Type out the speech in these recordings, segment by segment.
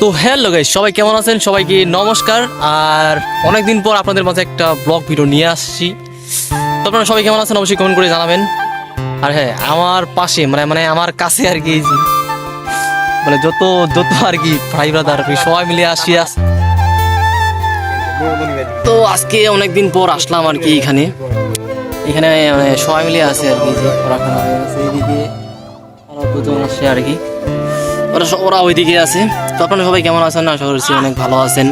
তো hello guys, সবাই কেমন আছেন? সবাইকে নমস্কার। আর অনেকদিন পর আপনাদের মাঝে একটা ব্লগ ভিডিও নিয়ে আসছি। তো আপনারা সবাই কেমন আছেন অবশ্যই কমেন্ট করে জানাবেন। আর হ্যাঁ, আমার পাশে মানে আমার কাছে আর কি মানে যত যত আর কি ভাই ব্রাদার সবাই মিলে আসি তো আজকে অনেকদিন পর আসলাম আর কি এখানে মানে সবাই মিলে আছে আর কি, যে পড়াশোনা হয়ে গেছে এইদিকে আরো দুজন আসছে আর কি, ওরা ওইদিকে আছে। তো আপনারা সবাই কেমন আছেন? আশা করছি অনেক ভালো আছেন।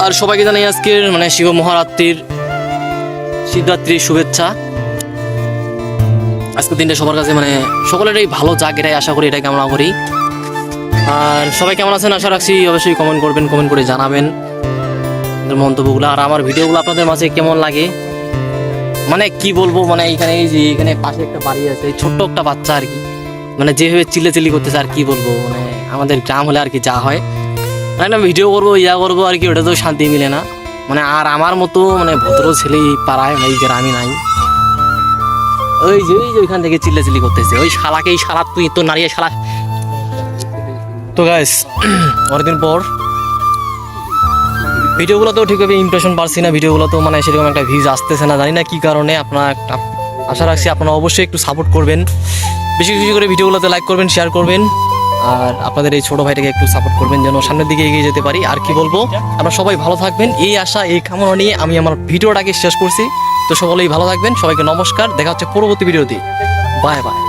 আর সবাইকে জানাই আজকের মানে শিব মহারাত্রির শিবরাত্রির শুভেচ্ছা। আজকের দিনটা সবার কাছে মানে সকলেরই ভালো যাক, এটাই আশা করি, এটাই কামনা করি। আর সবাই কেমন আছেন আশা রাখছি অবশ্যই কমেন্ট করবেন, কমেন্ট করে জানাবেন মন্তব্যগুলো। আর আমার ভিডিওগুলো আপনাদের মাঝে কেমন লাগে মানে কি বলবো, মানে এখানে পাশে একটা বাড়ি আছে, ছোট্ট একটা বাচ্চা আর কি, মানে যেভাবে চিল্লাচিল্লি করতেছে আর কি বলবো, মানে আমাদের গ্রাম হলে আর কি যা হয় মানে ভিডিও করবো করবো আর কি, ওটা তো শান্তি মিলে না। মানে আর আমার মতো মানে ভদ্র ছেলে এই পাড়ায় এই গ্রামে নাই। ওই যে ওইখান থেকে চিল্লাচিল্লি করতেছে, ওই শালাকে এই শালা তুই তো নারিয়ে শালা। তো গাইস অনেকদিন পর ভিডিওগুলো তো ঠিকভাবে ইমপ্রেশন পাচ্ছি না, ভিডিওগুলো তো মানে সেরকম একটা ভিউজ আসতেছে না, জানি না কি কারণে। আপনারা আশা রাখছি আপনারা অবশ্যই একটু সাপোর্ট করবেন, বেশি বেশি করে ভিডিওগুলোতে লাইক করবেন, শেয়ার করবেন। আর আপনাদের এই ছোটো ভাইটাকে একটু সাপোর্ট করবেন যেন সামনের দিকে এগিয়ে যেতে পারি। আর কি বলবো, আপনারা সবাই ভালো থাকবেন, এই আশা এই কামনা নিয়ে আমি আমার ভিডিওটাকে শেষ করছি। তো সকলেই ভালো থাকবেন, সবাইকে নমস্কার, দেখা হচ্ছে পরবর্তী ভিডিওতে। Bye bye.